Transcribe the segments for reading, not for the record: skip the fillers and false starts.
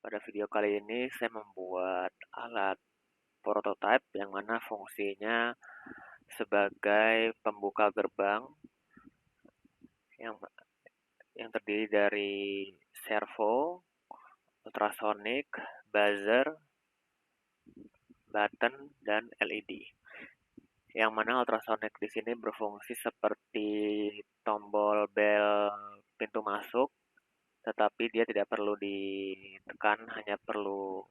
Pada video kali ini saya membuat alat prototype yang mana fungsinya sebagai pembuka gerbang yang yang terdiri dari servo, ultrasonic, buzzer, button, dan LED. Yang mana ultrasonic di sini berfungsi seperti tombol bel pintu masuk, tetapi dia tidak perlu ditekan, hanya perlu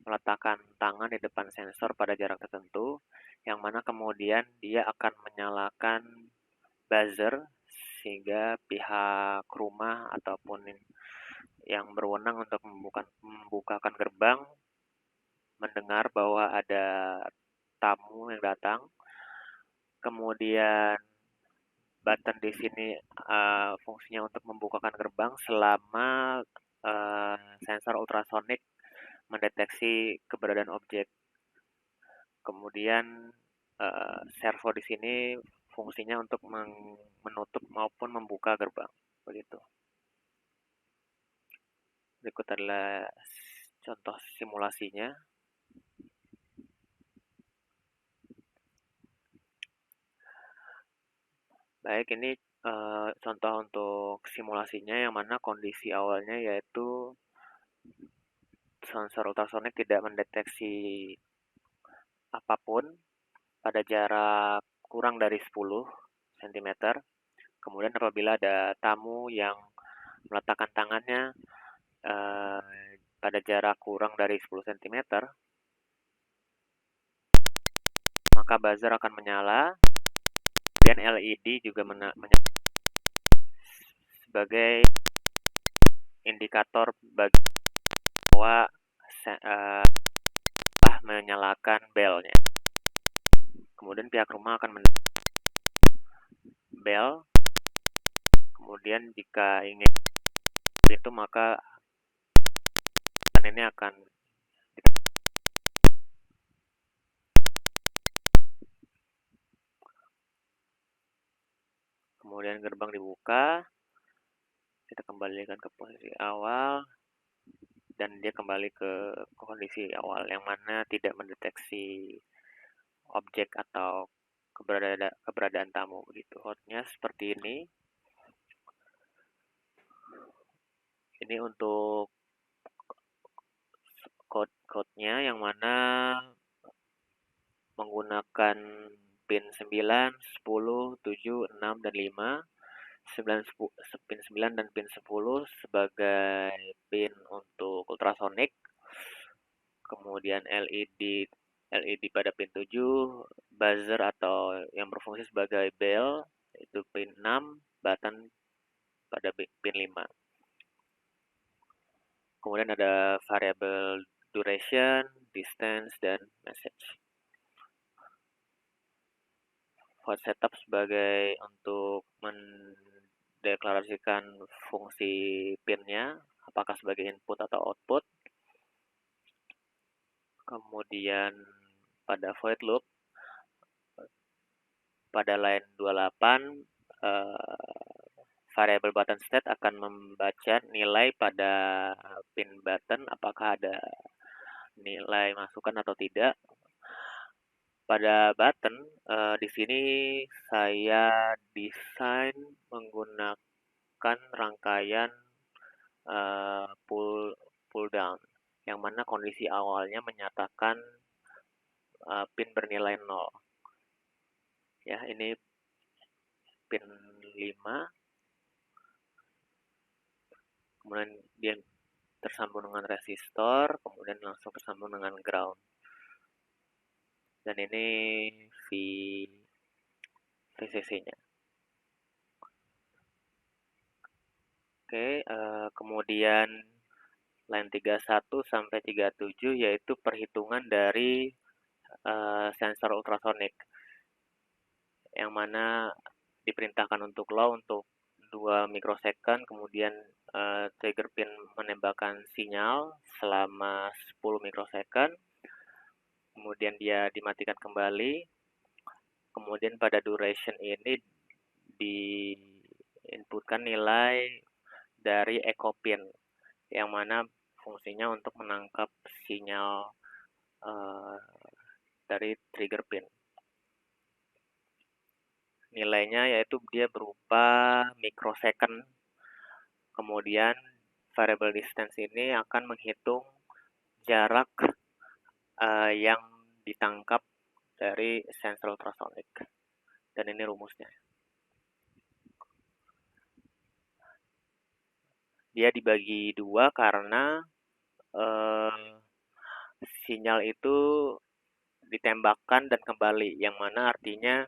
meletakkan tangan di depan sensor pada jarak tertentu, yang mana kemudian dia akan menyalakan buzzer sehingga pihak rumah ataupun yang berwenang untuk membukakan gerbang mendengar bahwa ada tamu yang datang. Kemudian button di sini fungsinya untuk membukakan gerbang selama sensor ultrasonik mendeteksi keberadaan objek. Kemudian servo di sini fungsinya untuk menutup maupun membuka gerbang. Begitu. Berikut adalah contoh simulasinya. Baik, ini contoh untuk simulasinya yang mana kondisi awalnya yaitu sensor ultrasonik tidak mendeteksi apapun pada jarak kurang dari 10 cm. Kemudian apabila ada tamu yang meletakkan tangannya pada jarak kurang dari 10 cm, maka buzzer akan menyala, dan LED juga menyala sebagai indikator bagi bahwa telah menyalakan belnya. Kemudian pihak rumah akan bel. Kemudian jika ingin itu maka ini akan kemudian gerbang dibuka, kita kembalikan ke posisi awal dan dia kembali ke kondisi awal yang mana tidak mendeteksi objek atau keberadaan tamu begitu. Hotnya seperti ini. Ini untuk code-nya yang mana menggunakan pin 9, 10, 7, 6, dan 5. 9, pin 9 dan pin 10 sebagai pin untuk ultrasonic. Kemudian LED pada pin 7, buzzer atau yang berfungsi sebagai bell itu pin 6, button pada pin 5. Kemudian ada variable duration, distance, dan message. Void setup sebagai untuk mendeklarasikan fungsi pinnya, apakah sebagai input atau output. Kemudian pada void loop, pada line 28, variable button state akan membaca nilai pada pin button, apakah ada nilai masukan atau tidak. Pada button, di sini saya desain menggunakan rangkaian pull down, yang mana kondisi awalnya menyatakan pin bernilai 0. Ya, ini pin 5. Kemudian dia tersambung dengan resistor, kemudian langsung tersambung dengan ground. Dan ini VCC-nya. Oke, kemudian line 31 sampai 37 yaitu perhitungan dari sensor ultrasonik, yang mana diperintahkan untuk low untuk 2 mikrosecond, kemudian trigger pin menembakkan sinyal selama 10 mikrosecond, kemudian dia dimatikan kembali. Kemudian pada duration ini diinputkan nilai dari echo pin, yang mana fungsinya untuk menangkap sinyal uh, dari trigger pin. Nilainya yaitu dia berupa microsecond. Kemudian variable distance ini akan menghitung jarak yang ditangkap dari sensor ultrasonic. Dan ini rumusnya. Dia dibagi dua karena sinyal itu ditembakkan dan kembali, yang mana artinya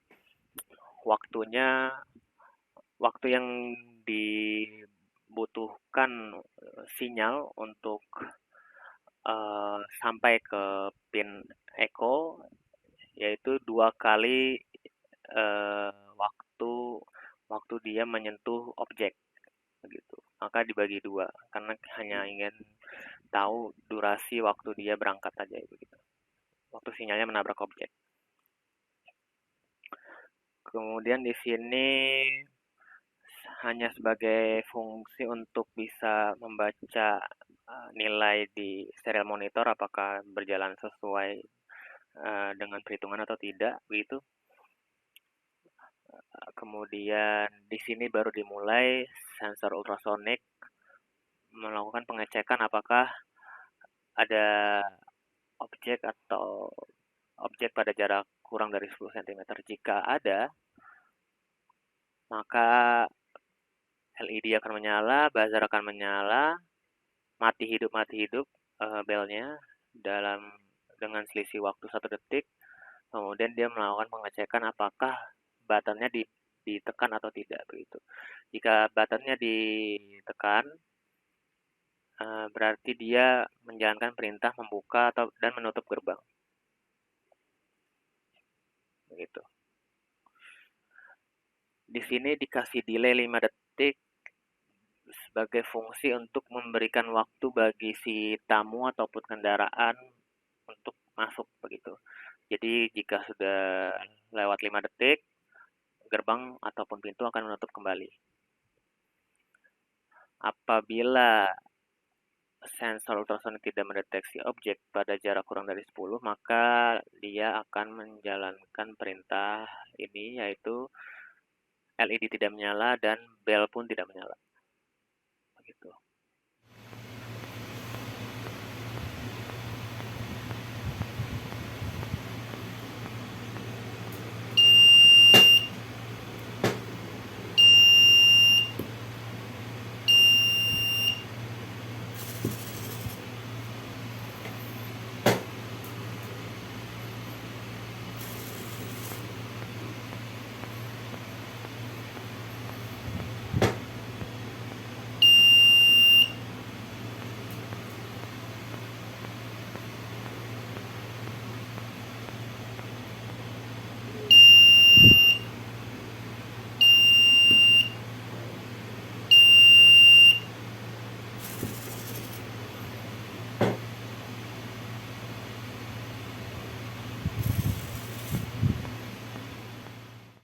waktu yang dibutuhkan sinyal untuk sampai ke pin echo yaitu 2 kali waktu dia menyentuh objek begitu. Maka dibagi 2 karena hanya ingin tahu durasi waktu dia berangkat aja begitu. Waktu sinyalnya menabrak objek. Kemudian di sini hanya sebagai fungsi untuk bisa membaca nilai di serial monitor apakah berjalan sesuai dengan perhitungan atau tidak begitu. Kemudian di sini baru dimulai sensor ultrasonik melakukan pengecekan apakah ada objek pada jarak kurang dari 10 cm. Jika ada, maka LED akan menyala, buzzer akan menyala, mati hidup belnya dengan selisih waktu 1 detik. Kemudian dia melakukan pengecekan apakah buttonnya ditekan atau tidak begitu. Jika buttonnya ditekan, berarti dia menjalankan perintah membuka dan menutup gerbang. Begitu. Di sini dikasih delay 5 detik sebagai fungsi untuk memberikan waktu bagi si tamu ataupun kendaraan untuk masuk begitu. Jadi jika sudah lewat 5 detik, gerbang ataupun pintu akan menutup kembali. Apabila sensor ultrasonik tidak mendeteksi objek pada jarak kurang dari 10, maka dia akan menjalankan perintah ini yaitu LED tidak menyala dan bel pun tidak menyala.